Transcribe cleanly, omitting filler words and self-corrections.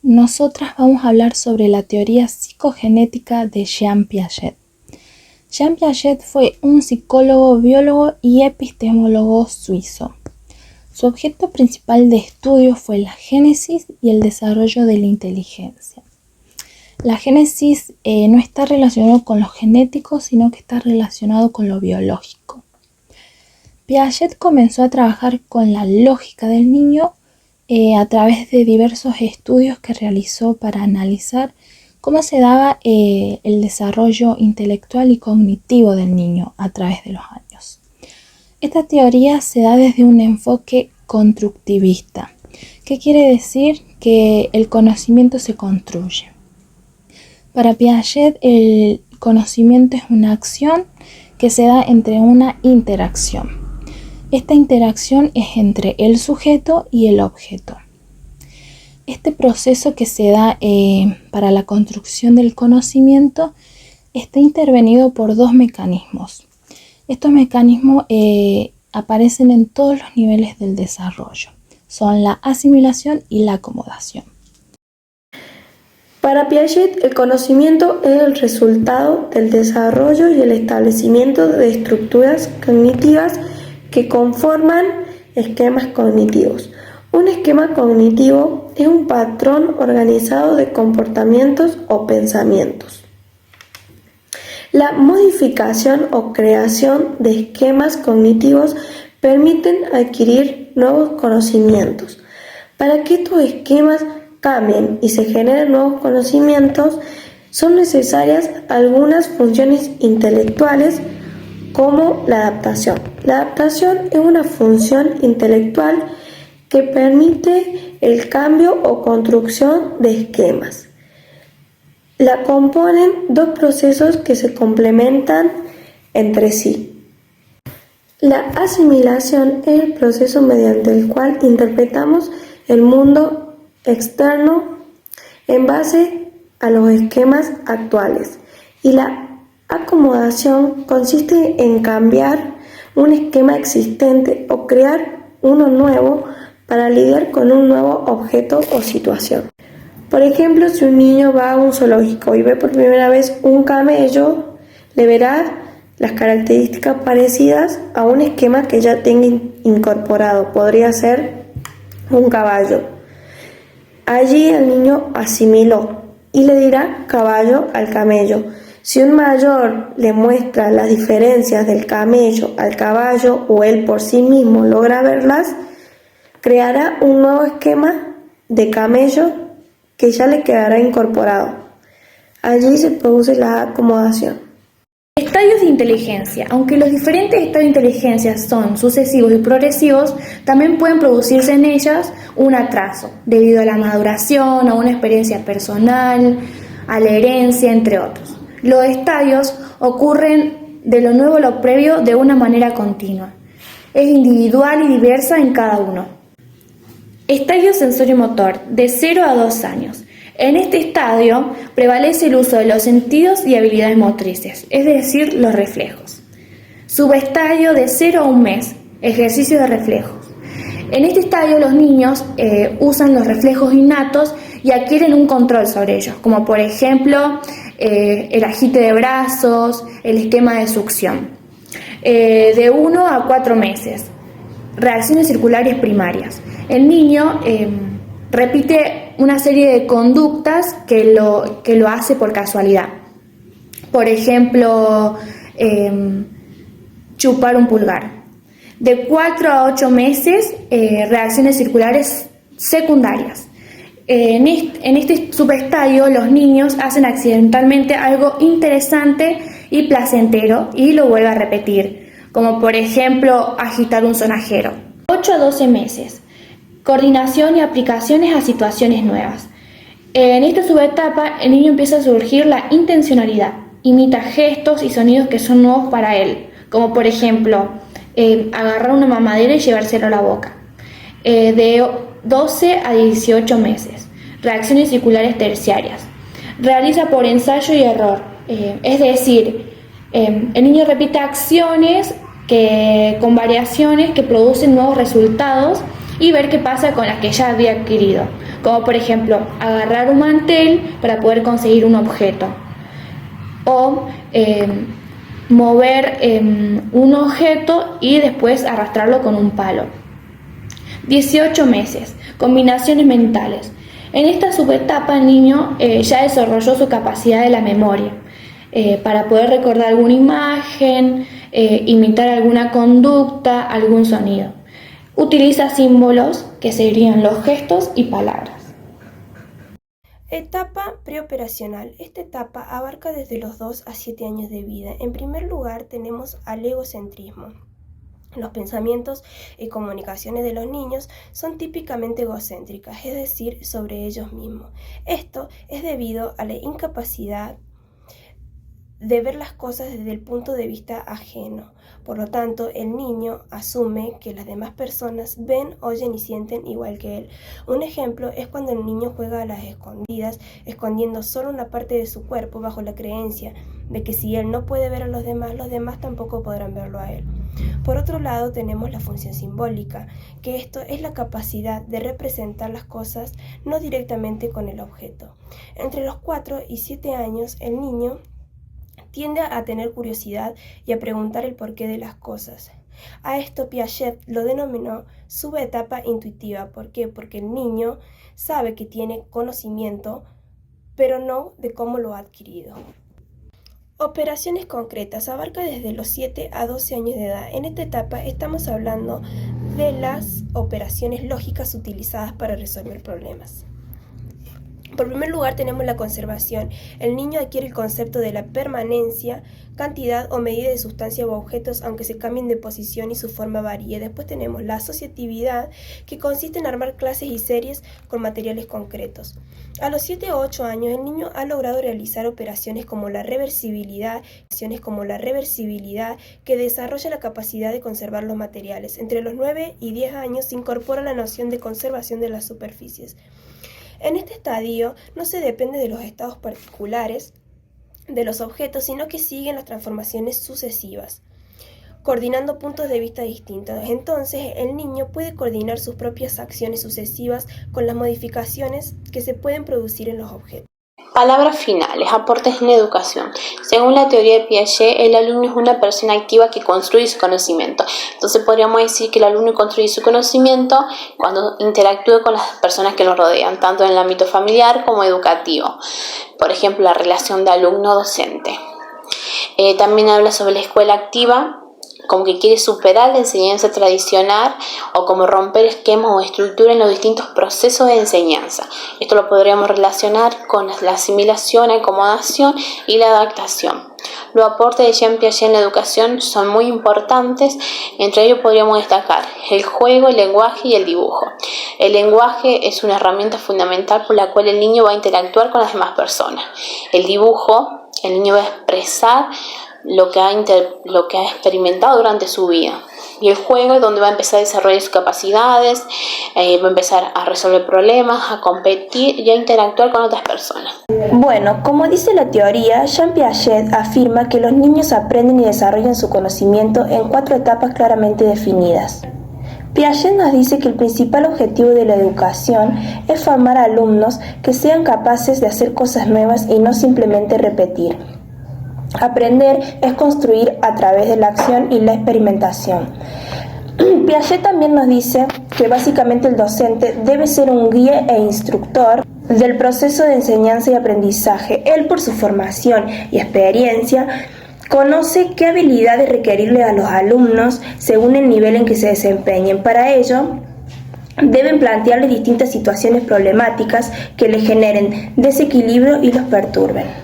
nosotras vamos a hablar sobre la teoría psicogenética de Jean Piaget. Jean Piaget fue un psicólogo, biólogo y epistemólogo suizo. Su objeto principal de estudio fue la génesis y el desarrollo de la inteligencia. La génesis no está relacionado con lo genético, sino que está relacionado con lo biológico. Piaget comenzó a trabajar con la lógica del niño a través de diversos estudios que realizó para analizar cómo se daba el desarrollo intelectual y cognitivo del niño a través de los años. Esta teoría se da desde un enfoque constructivista, que quiere decir que el conocimiento se construye. Para Piaget, el conocimiento es una acción que se da entre una interacción. Esta interacción es entre el sujeto y el objeto. Este proceso que se da para la construcción del conocimiento está intervenido por dos mecanismos. Estos mecanismos aparecen en todos los niveles del desarrollo. Son la asimilación y la acomodación. Para Piaget, el conocimiento es el resultado del desarrollo y el establecimiento de estructuras cognitivas que conforman esquemas cognitivos. Un esquema cognitivo es un patrón organizado de comportamientos o pensamientos. La modificación o creación de esquemas cognitivos permiten adquirir nuevos conocimientos. Para que estos esquemas cambien y se generen nuevos conocimientos, son necesarias algunas funciones intelectuales como la adaptación. La adaptación es una función intelectual que permite el cambio o construcción de esquemas. La componen dos procesos que se complementan entre sí. La asimilación es el proceso mediante el cual interpretamos el mundo externo en base a los esquemas actuales, y la acomodación consiste en cambiar un esquema existente o crear uno nuevo para lidiar con un nuevo objeto o situación. Por ejemplo, si un niño va a un zoológico y ve por primera vez un camello, le verá las características parecidas a un esquema que ya tenga incorporado. Podría ser un caballo. Allí el niño asimiló y le dirá caballo al camello. Si un mayor le muestra las diferencias del camello al caballo o él por sí mismo logra verlas, creará un nuevo esquema de camello que ya le quedará incorporado. Allí se produce la acomodación. Estadios de inteligencia. Aunque los diferentes estados de inteligencia son sucesivos y progresivos, también pueden producirse en ellas un atraso debido a la maduración, a una experiencia personal, a la herencia, entre otros. Los estadios ocurren de lo nuevo a lo previo de una manera continua. Es individual y diversa en cada uno. Estadio sensorio-motor, de 0 a 2 años. En este estadio prevalece el uso de los sentidos y habilidades motrices, es decir, los reflejos. Subestadio, de 0 a 1 mes, ejercicio de reflejos. En este estadio los niños usan los reflejos innatos y adquieren un control sobre ellos, como por ejemplo el agite de brazos, el esquema de succión. De 1 a 4 meses, reacciones circulares primarias. El niño repite una serie de conductas que lo hace por casualidad. Por ejemplo, chupar un pulgar. De 4 a 8 meses, reacciones circulares secundarias. En este subestadio, los niños hacen accidentalmente algo interesante y placentero y lo vuelven a repetir, como por ejemplo agitar un sonajero. 8 a 12 meses, coordinación y aplicaciones a situaciones nuevas. En esta subetapa, el niño empieza a surgir la intencionalidad, imita gestos y sonidos que son nuevos para él, como por ejemplo agarrar una mamadera y llevárselo a la boca. De 12 a 18 meses, reacciones circulares terciarias. Realiza por ensayo y error, es decir, el niño repite acciones con variaciones que producen nuevos resultados y ver qué pasa con las que ya había adquirido. como por ejemplo agarrar un mantel para poder conseguir un objeto o mover un objeto y después arrastrarlo con un palo. 18 meses, combinaciones mentales. En esta subetapa el niño ya desarrolló su capacidad de la memoria para poder recordar alguna imagen, imitar alguna conducta, algún sonido. Utiliza símbolos que serían los gestos y palabras. Etapa preoperacional. Esta etapa abarca desde los 2 a 7 años de vida. En primer lugar tenemos al egocentrismo. Los pensamientos y comunicaciones de los niños son típicamente egocéntricas, es decir, sobre ellos mismos. Esto es debido a la incapacidad de ver las cosas desde el punto de vista ajeno. Por lo tanto, el niño asume que las demás personas ven, oyen y sienten igual que él. Un ejemplo es cuando el niño juega a las escondidas, escondiendo solo una parte de su cuerpo bajo la creencia de que si él no puede ver a los demás tampoco podrán verlo a él. Por otro lado, tenemos la función simbólica, que esto es la capacidad de representar las cosas no directamente con el objeto. Entre los 4 y 7 años, el niño tiende a tener curiosidad y a preguntar el porqué de las cosas. A esto Piaget lo denominó subetapa intuitiva. ¿Por qué? Porque el niño sabe que tiene conocimiento, pero no de cómo lo ha adquirido. Operaciones concretas. Abarca desde los 7 a 12 años de edad. En esta etapa estamos hablando de las operaciones lógicas utilizadas para resolver problemas. Por primer lugar tenemos la conservación. El niño adquiere el concepto de la permanencia, cantidad o medida de sustancias o objetos aunque se cambien de posición y su forma varíe. Después tenemos la asociatividad, que consiste en armar clases y series con materiales concretos. A los 7 o 8 años el niño ha logrado realizar operaciones como la reversibilidad, que desarrolla la capacidad de conservar los materiales. Entre los 9 y 10 años se incorpora la noción de conservación de las superficies. En este estadio no se depende de los estados particulares de los objetos, sino que siguen las transformaciones sucesivas, coordinando puntos de vista distintos. Entonces, el niño puede coordinar sus propias acciones sucesivas con las modificaciones que se pueden producir en los objetos. Palabras finales, aportes en educación. Según la teoría de Piaget, el alumno es una persona activa que construye su conocimiento. Entonces podríamos decir que el alumno construye su conocimiento cuando interactúa con las personas que lo rodean, tanto en el ámbito familiar como educativo. Por ejemplo, la relación de alumno-docente. También habla sobre la escuela activa, como que quiere superar la enseñanza tradicional o como romper esquemas o estructuras en los distintos procesos de enseñanza. Esto lo podríamos relacionar con la asimilación, acomodación y la adaptación. Los aportes de Jean Piaget en la educación son muy importantes, entre ellos podríamos destacar el juego, el lenguaje y el dibujo. El lenguaje es una herramienta fundamental por la cual el niño va a interactuar con las demás personas. El dibujo, el niño va a expresar lo que ha experimentado durante su vida. Y el juego es donde va a empezar a desarrollar sus capacidades, va a empezar a resolver problemas, a competir y a interactuar con otras personas. Bueno, como dice la teoría, Jean Piaget afirma que los niños aprenden y desarrollan su conocimiento en 4 etapas claramente definidas. Piaget nos dice que el principal objetivo de la educación es formar alumnos que sean capaces de hacer cosas nuevas y no simplemente repetir. Aprender es construir a través de la acción y la experimentación. Piaget también nos dice que básicamente el docente debe ser un guía e instructor del proceso de enseñanza y aprendizaje. Él, por su formación y experiencia, conoce qué habilidades requerirle a los alumnos según el nivel en que se desempeñen. Para ello, deben plantearles distintas situaciones problemáticas que les generen desequilibrio y los perturben.